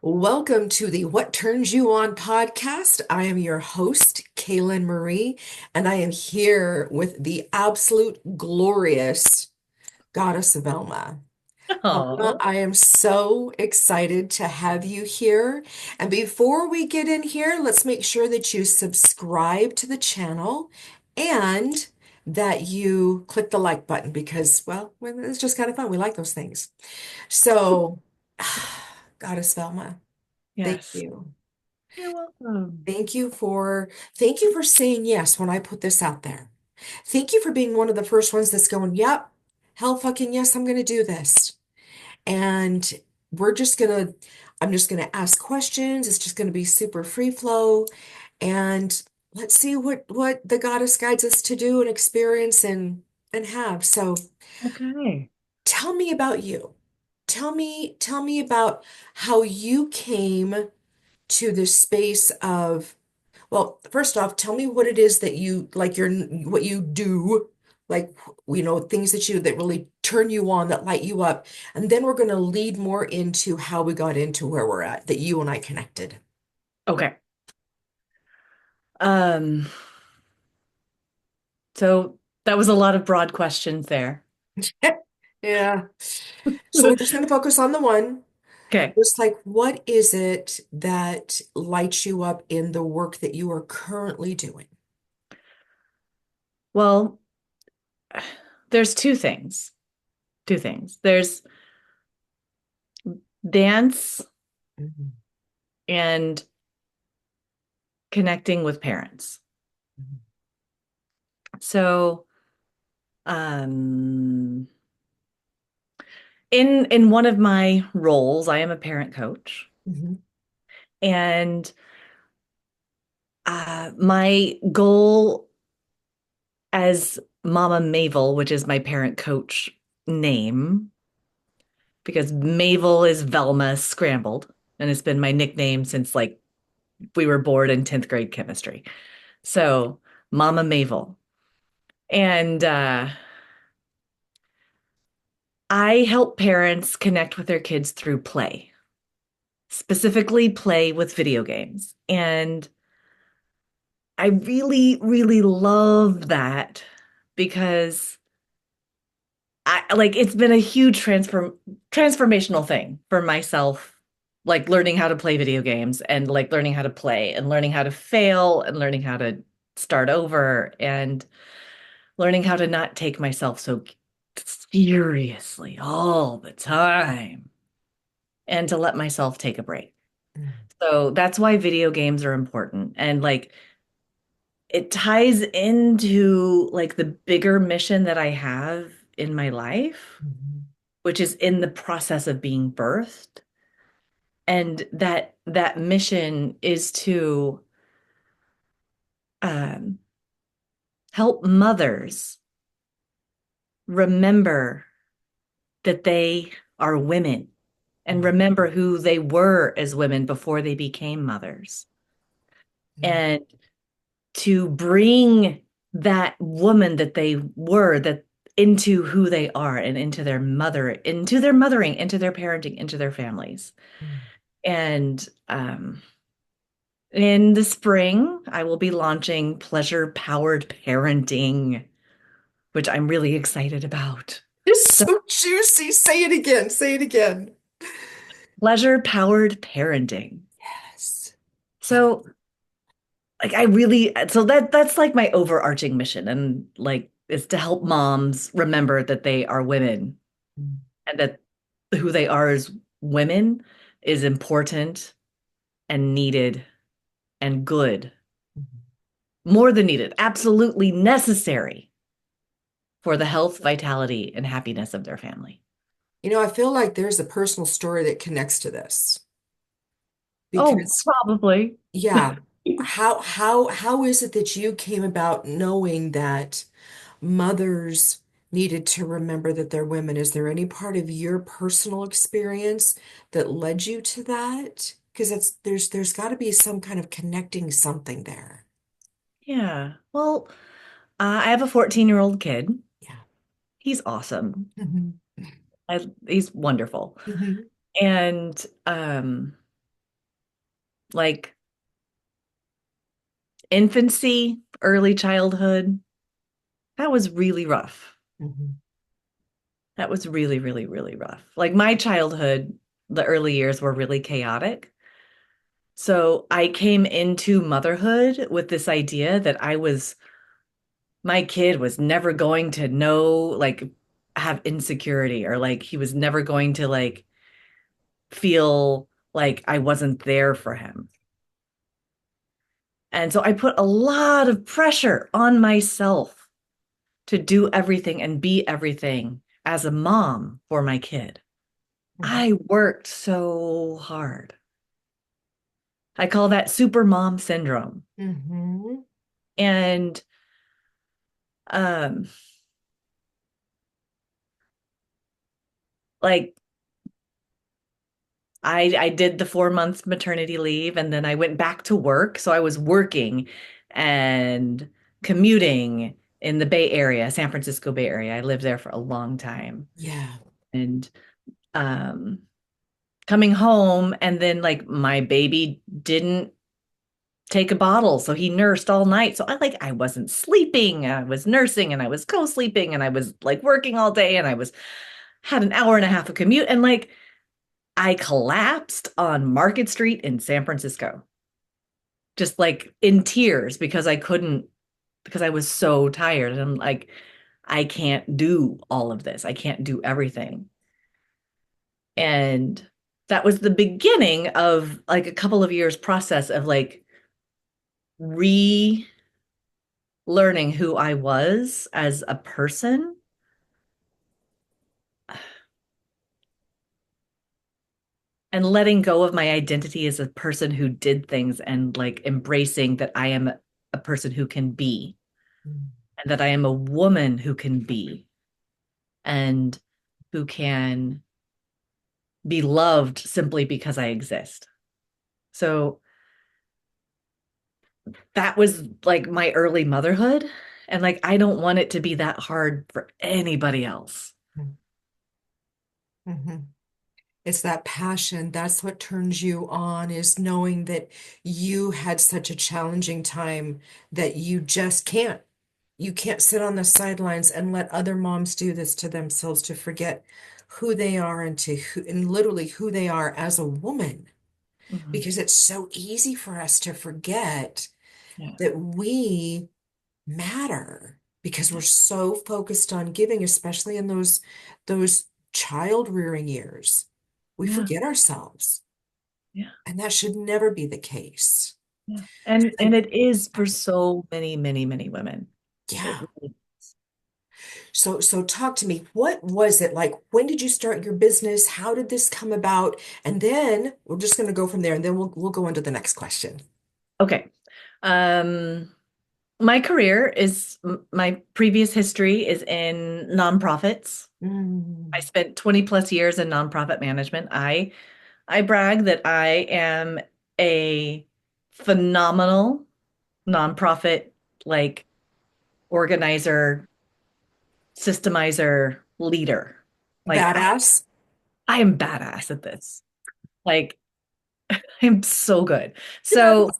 Welcome to the What Turns You On podcast. I am your host, Kaelen Marie, and I am here with the absolute glorious goddess Velma. Velma, Oh, I am so excited to have you here. And before we get in here, let's make sure that you subscribe to the channel and that you click the like button because, well, it's just kind of fun. We like those things. So, Goddess Velma. Thank yes. you. You're welcome. Thank you for saying yes when I put this out there. Thank you for being one of the first ones that's going, yep, hell fucking yes, I'm gonna do this. And we're just gonna, I'm just gonna ask questions. It's just gonna be super free flow. And let's see what the goddess guides us to do and experience and have. So Okay. tell me about you. Tell me about how you came to this space of, well, first off, tell me what it is that you like what you do, like things that really turn you on, that light you up. And then we're going to lead more into how we got into where we're at, that you and I connected. Okay. Um, so that was a lot of broad questions there. Yeah. So we're just going to focus on the one. Okay. Just like, what is it that lights you up in the work that you are currently doing? Well, there's two things. Two things. There's dance Mhm. and connecting with parents. So, um, in one of my roles, I am a parent coach, Mhm. and my goal as Mama Mavel, which is my parent coach name, because Mavel is Velma scrambled, and it's been my nickname since like we were bored in 10th grade chemistry. So Mama Mavel. And I help parents connect with their kids through play, specifically play with video games. And I really, really love that because I like it's been a huge transformational thing for myself, like learning how to play video games and like learning how to play and learning how to fail and learning how to start over and learning how to not take myself so seriously all the time and to let myself take a break. So that's why video games are important. And like it ties into like the bigger mission that I have in my life, Mhm. which is in the process of being birthed. And that mission is to um, help mothers remember that they are women and Mhm. remember who they were as women before they became mothers. Mhm. And to bring that woman that they were that into who they are and into their mothering, into their parenting, into their families. And in the spring, I will be launching pleasure powered parenting, which I'm really excited about. It's So, so juicy. Say it again. Say it again. pleasure powered parenting. Yes. Yeah. So, like, I really, so that's like my overarching mission, and like, is to help moms remember that they are women and that who they are as women is important and needed and good, more than needed, absolutely necessary for the health, vitality, and happiness of their family. I feel like there's a personal story that connects to this Oh, because, probably. yeah, how is it that you came about knowing that mothers needed to remember that they're women? Is there any part of your personal experience that led you to that? Because there's got to be some kind of connecting something there. Yeah. Well, I have a 14-year-old kid. Yeah. He's awesome. Mhm. He's wonderful. Mhm. And like infancy, early childhood, that was really rough. Mhm. That was really, really, really rough. Like my childhood, the early years were really chaotic. So I came into motherhood with this idea that my kid was never going to know, like, have insecurity or like he was never going to like feel like I wasn't there for him. And so I put a lot of pressure on myself to do everything and be everything as a mom for my kid. Mhm. I worked so hard. I call that super mom syndrome. Mhm. And um like I did the 4 months maternity leave and then I went back to work. So I was working and commuting in the Bay Area, San Francisco Bay Area. I lived there for a long time. Yeah. And um coming home and then like my baby didn't take a bottle, so he nursed all night. So I wasn't sleeping. I was nursing and I was co-sleeping and I was like working all day and I was had an hour and a half of commute and like I collapsed on Market Street in San Francisco, just like in tears because I couldn't, because I was so tired. And I'm like, I can't do all of this. I can't do everything. And that was the beginning of like a couple of years process of like relearning who I was as a person and letting go of my identity as a person who did things and like embracing that I am a person who can be Mhm. and that I am a woman who can be and who can be loved simply because I exist. So that was like my early motherhood. And like, I don't want it to be that hard for anybody else. Mhm. It's that passion. That's what turns you on, is knowing that you had such a challenging time that you just can't. You can't sit on the sidelines and let other moms do this to themselves, to forget who they are and and literally who they are as a woman. Mhm. Because it's so easy for us to forget Yeah. that we matter because we're so focused on giving, especially in those child rearing years. We Yeah. forget ourselves, Yeah. and that should never be the case. Yeah. So And then, it is for so many, many, many women. It yeah. really, So talk to me. What was it like? When did you start your business? How did this come about? And then we're just going to go from there, and then we'll go into the next question. okay. My career is my previous history is in nonprofits. I Mm, spent 20 plus years in nonprofit management. I brag that I am a phenomenal nonprofit like organizer, systemizer, leader. Like badass. I am badass at this. Like I'm so good. Yes. So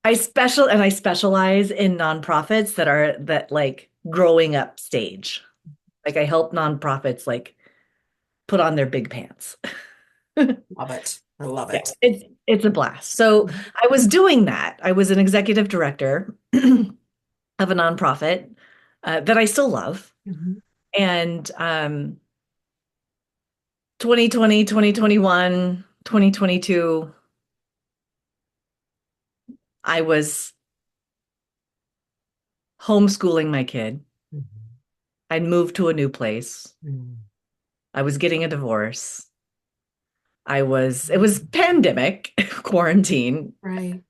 I specialize in nonprofits that like growing up stage. Like I help nonprofits like put on their big pants. Love it. I love Yeah, it. it's a blast. So Mhm. I was doing that. I was an executive director of a nonprofit that I still love. Mhm. And 2020, 2021, 2022, I was homeschooling my kid. Mhm. I'd moved to a new place. Mhm. I was getting a divorce. It was pandemic, quarantine, Right.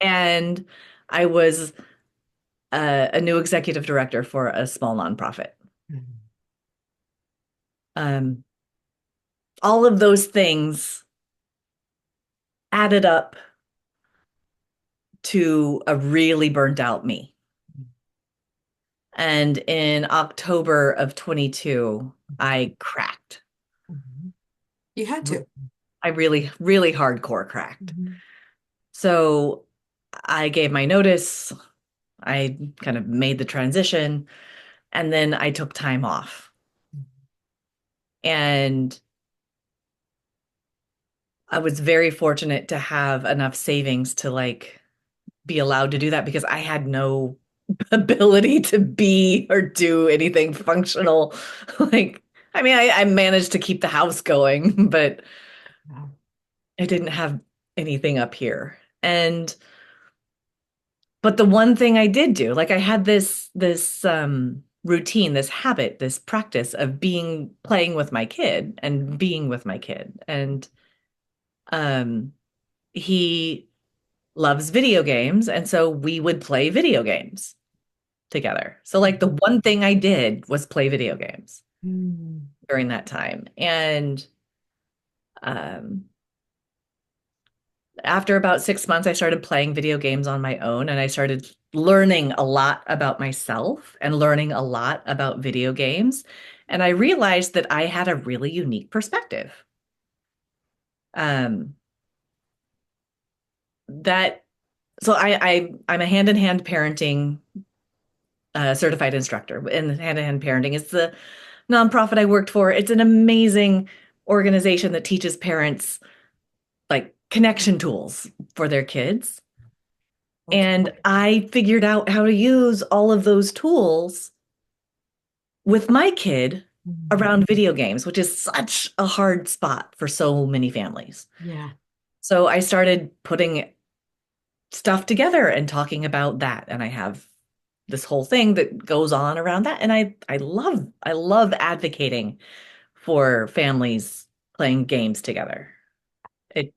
and I was a new executive director for a small nonprofit. Mhm. Um, all of those things added up to a really burnt out me. And in October of 22, I cracked. Mhm. You had to. I really, really hardcore cracked. Mhm. So I gave my notice. I kind of made the transition, and then I took time off. And I was very fortunate to have enough savings to like be allowed to do that because I had no ability to be or do anything functional. Like, I mean, I managed to keep the house going, but Wow. I didn't have anything up here. And but the one thing I did do, like I had this routine, this habit, this practice of being playing with my kid and being with my kid. And um he loves video games, and so we would play video games together. So like the one thing I did was play video games Mm. during that time. And um after about 6 months, I started playing video games on my own, and I started learning a lot about myself and learning a lot about video games. And I realized that I had a really unique perspective. Um, that so I'm a hand-in-hand parenting certified instructor, and hand-in-hand parenting is the nonprofit I worked for. It's an amazing organization that teaches parents like connection tools for their kids. Okay. And I figured out how to use all of those tools with my kid Mhm. around video games, which is such a hard spot for so many families. Yeah. So I started putting stuff together and talking about that. And I have this whole thing that goes on around that. And I love advocating for families playing games together. It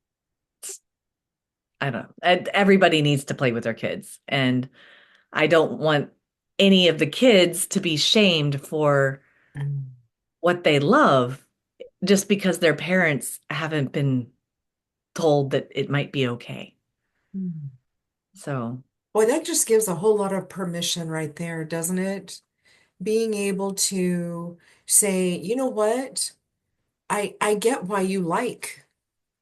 I don't know. Everybody needs to play with their kids. And I don't want any of the kids to be shamed for Mm. what they love just because their parents haven't been told that it might be okay. Mm. So, Boy, that just gives a whole lot of permission right there, doesn't it? Being able to say, you know what? I get why you like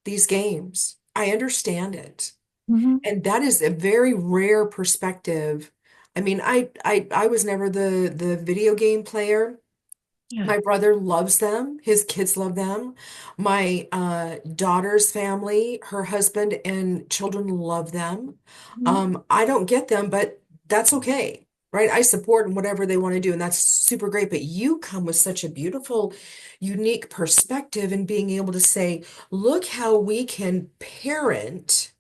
these games. I understand it. mhm. And that is a very rare perspective. I mean, I was never the video game player. Yeah. My brother loves them. His kids love them. My daughter's family, her husband and children love them. Mhm. I don't get them, but that's okay, right? I support whatever they want to do, and that's super great. But you come with such a beautiful, unique perspective in being able to say, look how we can parent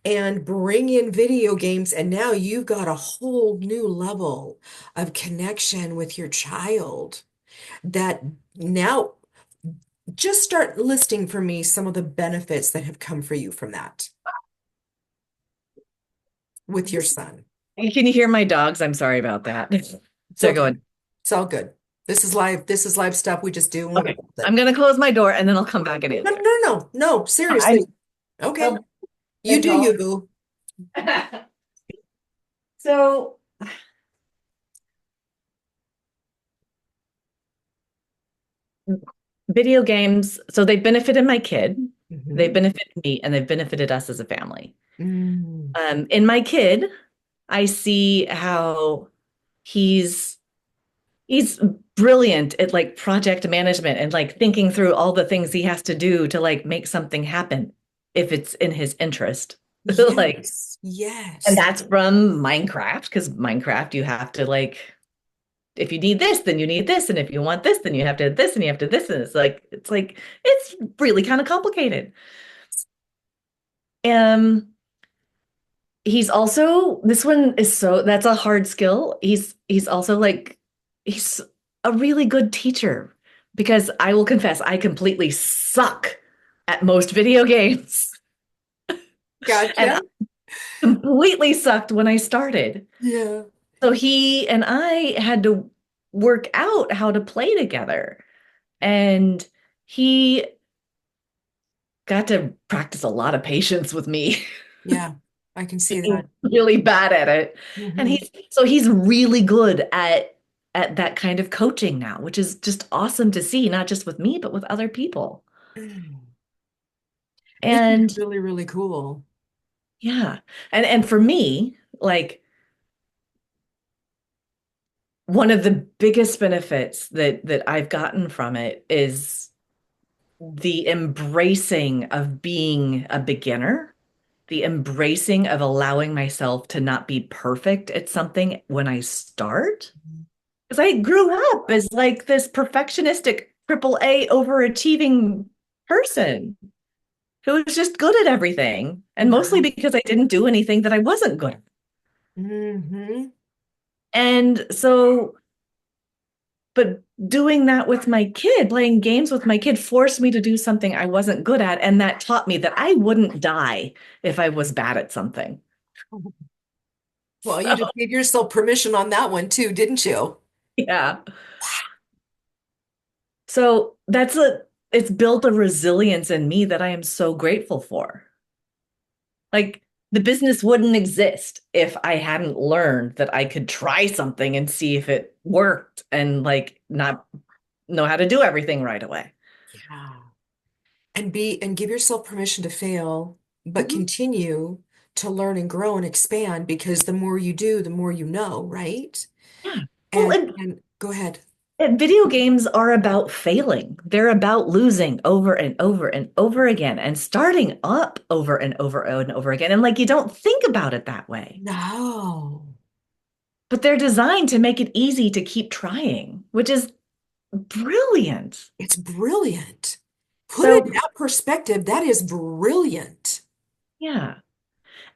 and bring in video games, and now you've got a whole new level of connection with your child that now just start listing for me some of the benefits that have come for you from that with your son. Can you hear my dogs? I'm sorry about that. It's They're okay. going, It's all good. This is live. This is live stuff. We just do and we okay, roll with I'm it. going to close my door and then I'll come back and No, answer. no, no, no. I Seriously. Okay. well, You it's do all. you, boo. So, video games, so they've benefited my kid, they've Hmm. benefited me, and they've benefited us as a family. Mm. In my kid, I see how he's he's brilliant at like project management and like thinking through all the things he has to do to like make something happen if it's in his interest. Like, Yes. and Yes. that's from Minecraft, because Minecraft, you have to like, if you need this, then you need this, and if you want this, then you have to this, and you have to this, and it's really kind of complicated. Um, he's also this one is so that's a hard skill. He's also like he's a really good teacher because I will confess I completely suck at most video games. And I Gotcha. completely sucked when I started. Yeah. So he and I had to work out how to play together. And he got to practice a lot of patience with me. Yeah. I can see Being that. really bad at it. And Hmm. he's really good at that kind of coaching now, which is just awesome to see, not just with me, but with other people. This is And really, really cool. yeah. And for me, like one of the biggest benefits that I've gotten from it is the embracing of being a beginner, the embracing of allowing myself to not be perfect at something when I start. Because I grew up as like this perfectionistic triple A overachieving person who was just good at everything. And mostly Yeah. because I didn't do anything that I wasn't good at. Hmm. And so, but doing that with my kid, playing games with my kid, forced me to do something I wasn't good at. And that taught me that I wouldn't die if I was bad at something. Well, you So, just gave yourself permission on that one too, didn't you? yeah. So it's built a resilience in me that I am so grateful for. Like the business wouldn't exist if I hadn't learned that I could try something and see if it worked and like not know how to do everything right away. Yeah. And give yourself permission to fail, but Mhm. continue to learn and grow and expand because the more you do, the more you know, right? Yeah. Well, And go ahead. and video games are about failing. They're about losing over and over and over again and starting up over and over again. And like you don't think about it that way. No, But they're designed to make it easy to keep trying, which is brilliant. it's brilliant. Put it in So, that perspective, that is brilliant. yeah.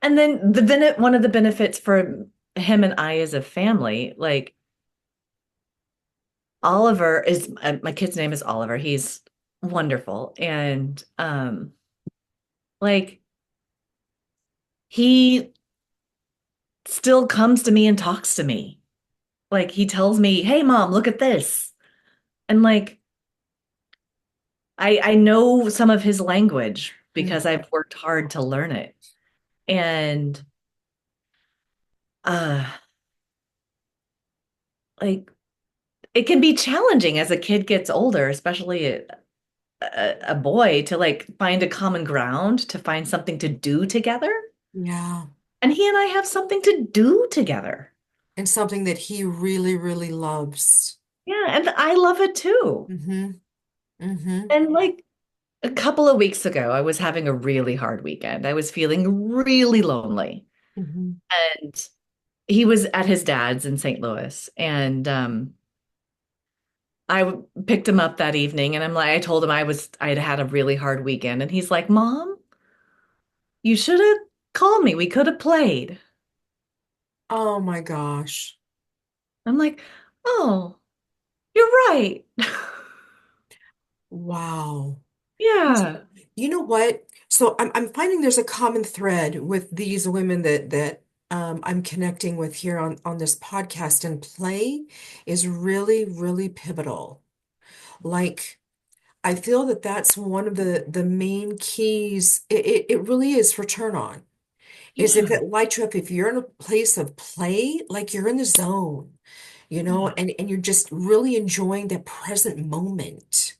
And then one of the benefits for him and I as a family, like Oliver is my kid's name is Oliver. He's wonderful. And like he still comes to me and talks to me. Like he tells me, "Hey mom, look at this." And like I know some of his language Mm. because I've worked hard to learn it. And uh like it can be challenging as a kid gets older, especially a boy, to like find a common ground, to find something to do together. Yeah. And he and I have something to do together. And something that he really, really loves. Yeah, and I love it too. Mm-hmm. Mm-hmm. And like a couple of weeks ago, I was having a really hard weekend. I was feeling really lonely. Mm-hmm. And he was at his dad's in St. Louis. And picked him up that evening and I told him I'd had a really hard weekend. And he's like, Mom, you should have called me. We could have played. Oh my gosh. I'm like, oh, you're right. Wow. Yeah. You know what? So I'm finding there's a common thread with these women that I'm connecting with here on this podcast, and play is really, really pivotal. Like I feel that that's one of the main keys. It really is for turn on. Is if Yeah. it lights you up, if you're in a place of play, like you're in the zone, Yeah. and you're just really enjoying the present moment.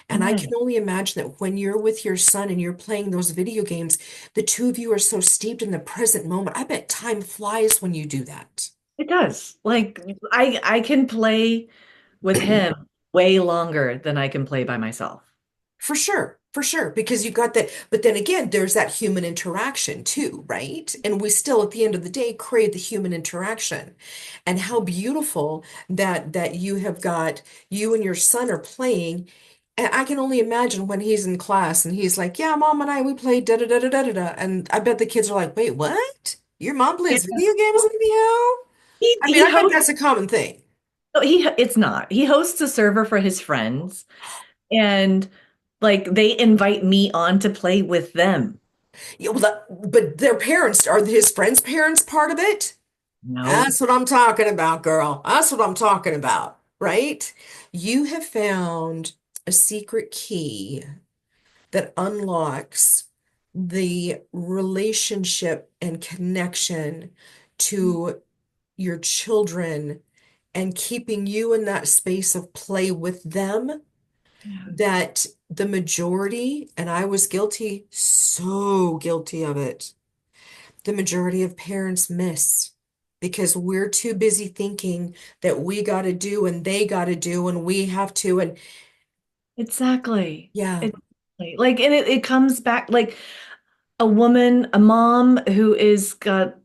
And I Yeah. can only imagine that when you're with your son and you're playing those video games, the two of you are so steeped in the present moment. I bet time flies when you do that. It does. Like I can play with him way longer than I can play by myself. For sure, because you got that. But then again, there's that human interaction too, right? And we still, at the end of the day, crave the human interaction. And how beautiful that you have got you and your son are playing. And I can only imagine when he's in class and he's like, "Yeah, mom and I we played da da da da da da," da," and I bet the kids are like, "Wait, what? Your mom Yeah. plays video games with you?" I mean, He I bet hosts that's a common thing. it's not. He hosts a server for his friends and like they invite me on to play with them. Yeah, well, but their parents are his friends' parents part of it? No. That's what I'm talking about, girl. That's what I'm talking about, right? You have found a secret key that unlocks the relationship and connection to your children and keeping you in that space of play with them Yeah. that the majority, and I was guilty, so guilty of it, the majority of parents miss because we're too busy thinking that we got to do and they got to do and we have to. And Exactly. yeah, Exactly. Like, and it comes back like a woman, a mom who is got,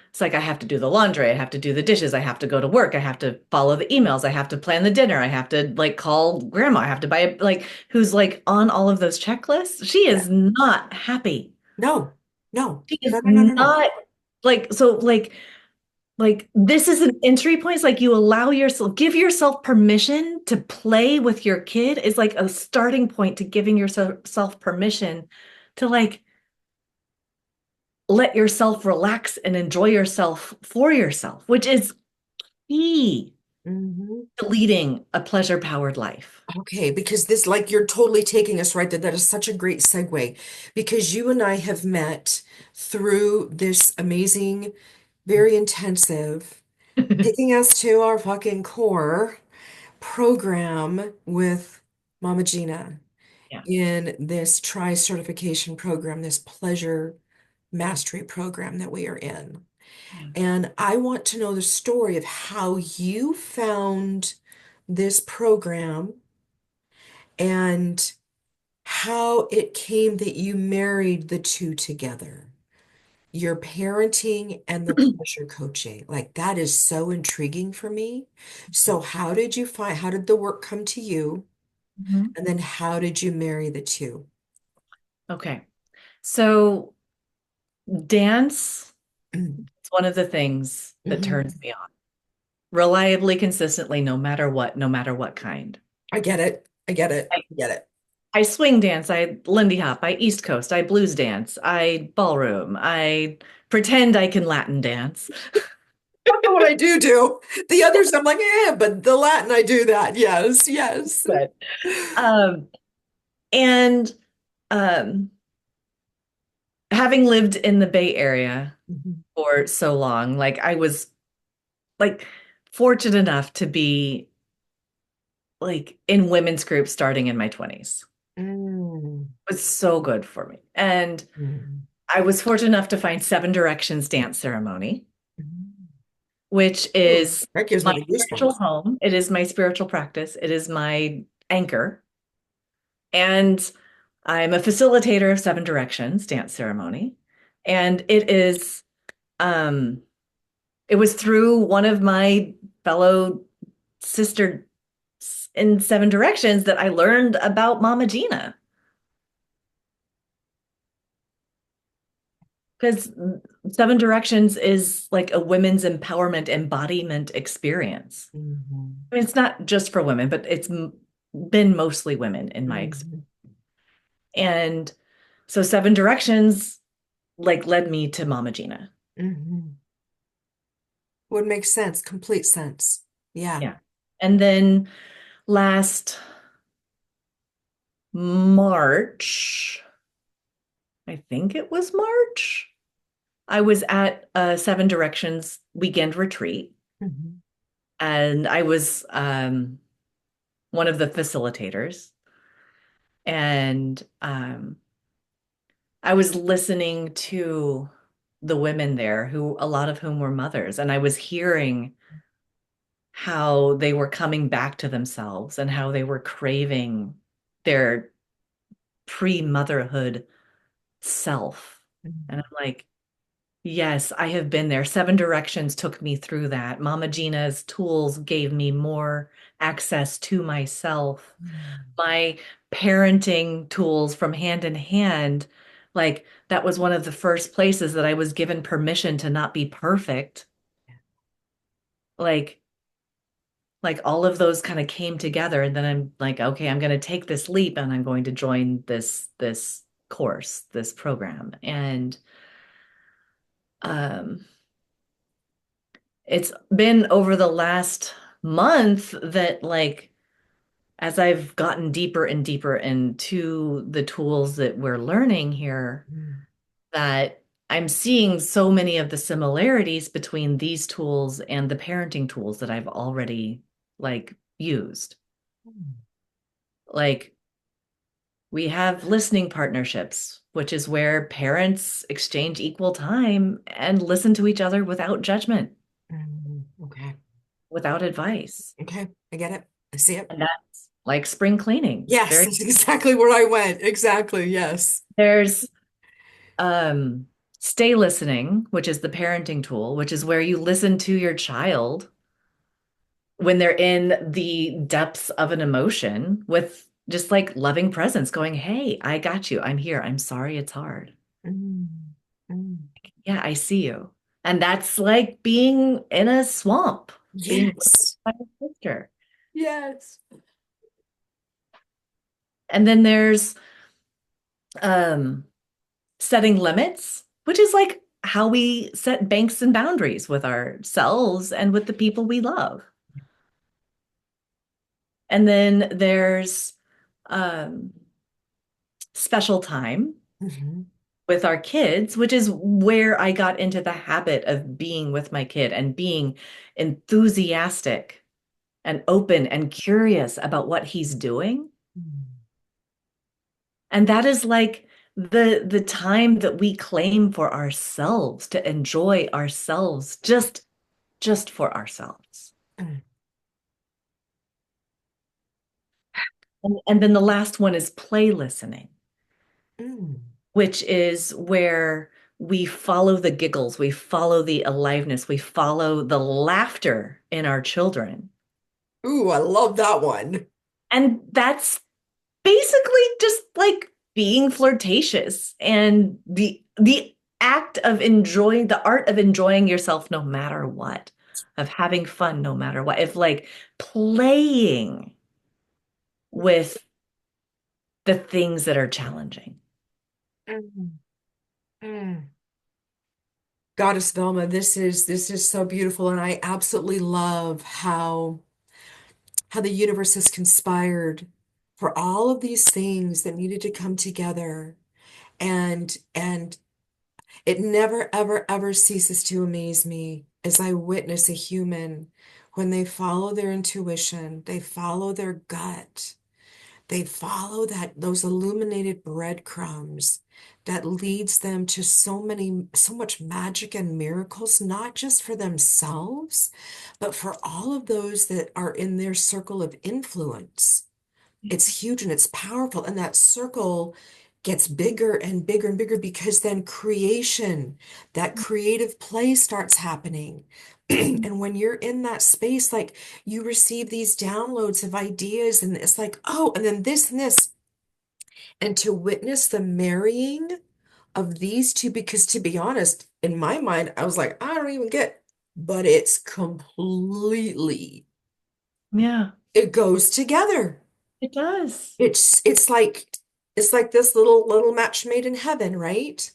it's like, I have to do the laundry, I have to do the dishes, I have to go to work, I have to follow the emails, I have to plan the dinner, I have to like call grandma, I have to buy, like, who's like on all of those checklists. She yeah, is not happy. no, no, She no, is no, no, no, no. not like, so like this is an entry point. It's like you allow yourself, give yourself permission to play with your kid is like a starting point to giving yourself permission to like let yourself relax and enjoy yourself for yourself, which is key Mhm. to leading a pleasure-powered life. Okay, because this, like, you're totally taking us right there. That is such a great segue because you and I have met through this amazing, very intensive, taking us to our fucking core program with Mama Gina Yeah. in this certification program, this pleasure mastery program that we are in. Yeah. And I want to know the story of how you found this program and how it came that you married the two together, your parenting and the pleasure coaching. Like that is so intriguing for me. So how did the work come to you? Mhm. And then how did you marry the two? Okay. So dance Mm. is one of the things that Mhm. turns me on reliably, consistently, no matter what kind. I get it. I get it. I get it. I swing dance, I Lindy Hop, I East Coast, I blues dance, I ballroom, I pretend I can Latin dance. That's what I do do. The others, I'm like, but the Latin, I do that. Yes, yes. But um and um having lived in the Bay Area Mhm. for so long, like I was like fortunate enough to be like in women's groups starting in my 20s. Mm. It was so good for me. And Mm. I was fortunate enough to find Seven Directions dance ceremony, Mm. which Ooh, is that gives my me the spiritual goosebumps. home. It is my spiritual practice. It is my anchor. And I'm a facilitator of Seven Directions dance ceremony. And um, it was through one of my fellow sisters in Seven Directions that I learned about Mama Gina. Because Seven Directions is like a women's empowerment embodiment experience. Mhm. I mean, it's not just for women, but been mostly women in my experience. Mhm. And so Seven Directions like led me to Mama Gina. Mhm. Would make sense, complete sense. Yeah. Yeah. And then last March, I think it was March, I was at a Seven Directions weekend retreat Mhm. and I was one of the facilitators. And I was listening to the women there, who a lot of whom were mothers, and I was hearing how they were coming back to themselves and how they were craving their pre-motherhood self. And Mhm. I'm like, yes, I have been there. Seven Directions took me through that. Mama Gina's tools gave me more access to myself. My parenting tools from Hand in Hand, like that was one of the first places that I was given permission to not be perfect. Like like all of those kind of came together and then I'm like, okay, I'm going to take this leap and I'm going to join this course, this program. And um it's been over the last month that like as I've gotten deeper and deeper into the tools that we're learning here, Mhm. that I'm seeing so many of the similarities between these tools and the parenting tools that I've already like used. Like we have listening partnerships, which is where parents exchange equal time and listen to each other without judgment, Okay. without advice. Okay. I get it. I see it. And that's like spring cleaning. Yes, Very that's exactly where I went. Exactly. Yes. there's um stay listening, which is the parenting tool, which is where you listen to your child when they're in the depths of an emotion with just like loving presence, going, "Hey, I got you. I'm here. I'm sorry it's hard. Mm, mm. Yeah, I see you." And that's like being in a swamp, being raised Yes. by a sister. Yes. And then there's um setting limits, which is like how we set banks and boundaries with ourselves and with the people we love. And then there's um special time Hmm. with our kids, which is where I got into the habit of being with my kid and being enthusiastic and open and curious about what he's doing. And that is like the time that we claim for ourselves to enjoy ourselves just for ourselves. Mm, And then the last one is play listening, mm. which is where we follow the giggles, we follow the aliveness, we follow the laughter in our children. Ooh, I love that one. And that's basically just like being flirtatious and the act of enjoying the art of enjoying yourself no matter what, of having fun no matter what, if like playing with the things that are challenging. Mm, mm. Goddess Velma, this is so beautiful, and I absolutely love how the universe has conspired for all of these things that needed to come together. And it never, ever, ever ceases to amaze me as I witness a human when they follow their intuition, they follow their gut. They follow those illuminated breadcrumbs that leads them to so much magic and miracles, not just for themselves, but for all of those that are in their circle of influence. It's huge and it's powerful. And that circle gets bigger and bigger and bigger because then creation, that creative play starts happening. And when you're in that space, like you receive these downloads of ideas, and it's like, oh, and then this and this. And to witness the marrying of these two, because to be honest, in my mind, I was like, I don't even get, but it's completely, Yeah, it goes together. it does. It's like this little match made in heaven, right?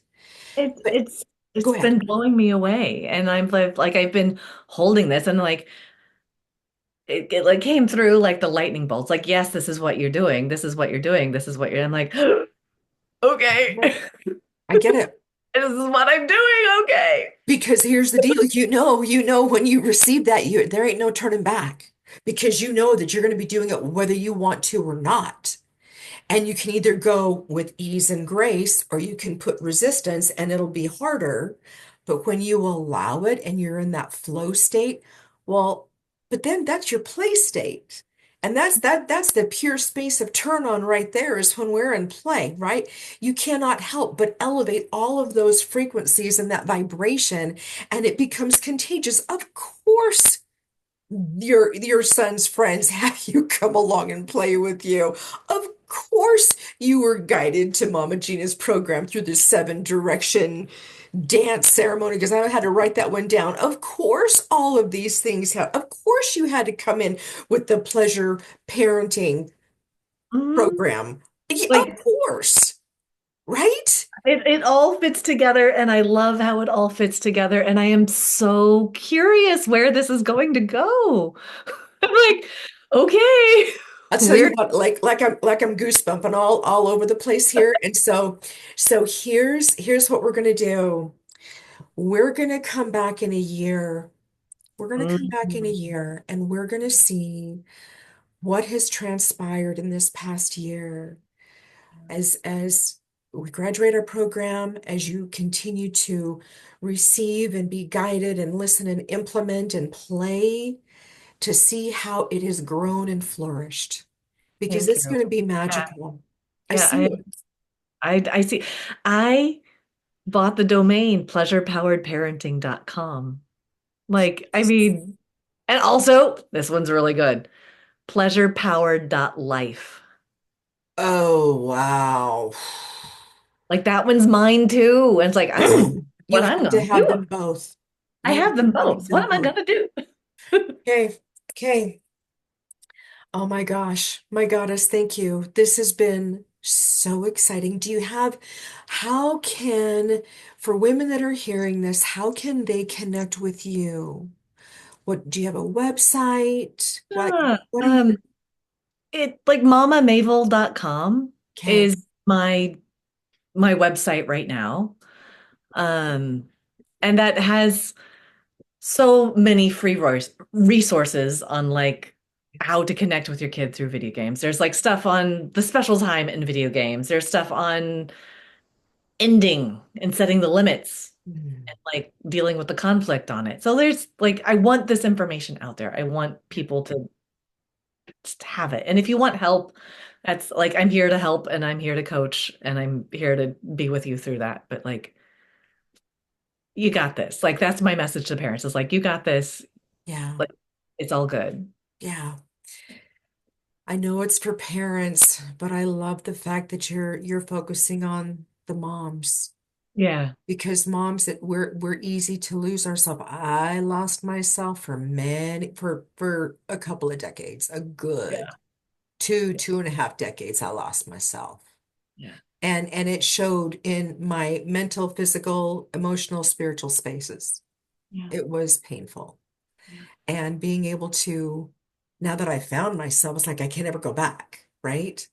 It But it's go it's ahead. been blowing me away, and I'm like I've been holding this, and like it like came through like the lightning bolts. Like, yes, this is what you're doing. This is what you're doing. This is what you're. I'm like, okay, Yeah, I get it. this is what I'm doing. Okay. Because here's the deal. You know when you receive that, there ain't no turning back. Because you know that you're going to be doing it whether you want to or not. And you can either go with ease and grace, or you can put resistance and it'll be harder. But when you allow it and you're in that flow state, well, but then that's your play state. And that's the pure space of turn on right there, is when we're in play, right? You cannot help but elevate all of those frequencies and that vibration, and it becomes contagious. Of course, your son's friends have you come along and play with you. Of course, you were guided to Mama Gina's program through the seven direction dance ceremony, because I had to write that one down. Of course, all of these things have, of course, you had to come in with the pleasure parenting Mhm. program. Yeah, of Like course, right? it all fits together, and I love how it all fits together, and I am so curious where this is going to go. I'm like, okay, I'll tell you we're what, like I'm goosebumping all over the place here. And so here's what we're gonna do. We're gonna come back in a year. We're gonna come back in a Mhm. year, and we're gonna see what has transpired in this past year as we graduate our program, as you continue to receive and be guided and listen and implement and play to see how it has grown and flourished because Thank it's you. going to be Yeah, magical. I yeah, see it. I see. I bought the domain pleasurepoweredparenting.com. Like, I mean, and also this one's really good. Pleasurepowered.life. Oh, wow. Like that one's mine too. And it's like, I don't know You what I'm have to gonna have do. them both. I You have have them to have both. What them am I both. gonna do? Okay. Okay. Oh my gosh, my goddess, thank you. This has been so exciting. How can, for women that are hearing this, how can they connect with you? What, do you have a website? Yeah, What are you? it like mamamavel.com Okay. is my website right now. Um, and that has so many free resources on like how to connect with your kid through video games. There's like stuff on the special time in video games. There's stuff on ending and setting the limits Hmm. and like dealing with the conflict on it. So there's like I want this information out there. I want people to just have it. And if you want help, that's like I'm here to help and I'm here to coach and I'm here to be with you through that. But like you got this. Like that's my message to parents is like you got this. Yeah. Like it's all good. Yeah. I know it's for parents, but I love the fact that you're focusing on the moms. Yeah. Because moms that we're easy to lose ourselves. I lost myself for a couple of decades, a Yeah. good two and a half decades. I lost myself. Yeah. And it showed in my mental, physical, emotional, spiritual spaces. Yeah. It was painful. Yeah. And being able to, now that I found myself, it's like I can't ever go back, right?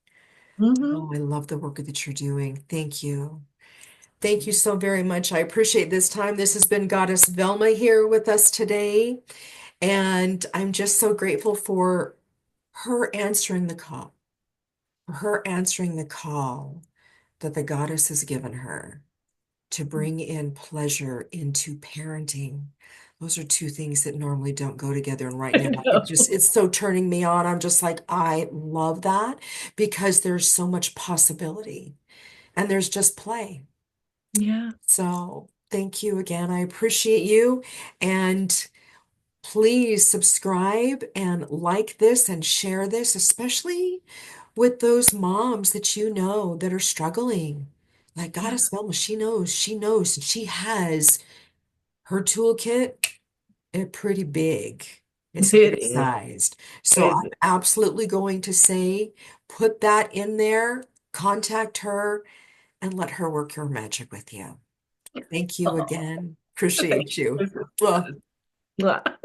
Hmm. Oh, I love the work that you're doing. Thank you. Thank you so very much. I appreciate this time. This has been Goddess Velma here with us today. And I'm just so grateful for her answering the call, for her answering the call that the goddess has given her to bring in pleasure into parenting. Those are two things that normally don't go together. And right I now, know. it's so turning me on. I'm just like, I love that because there's so much possibility and there's just play. Yeah. So thank you again. I appreciate you. And please subscribe and like this and share this, especially with those moms that you know that are struggling. Like Yeah. Goddess Velma, she knows, and she has her toolkit pretty big. It's It good is. sized. So I'm It, absolutely going to say, put that in there, contact her, and let her work her magic with you. Thank you oh, again. thank Appreciate you. you. Well, Mwah.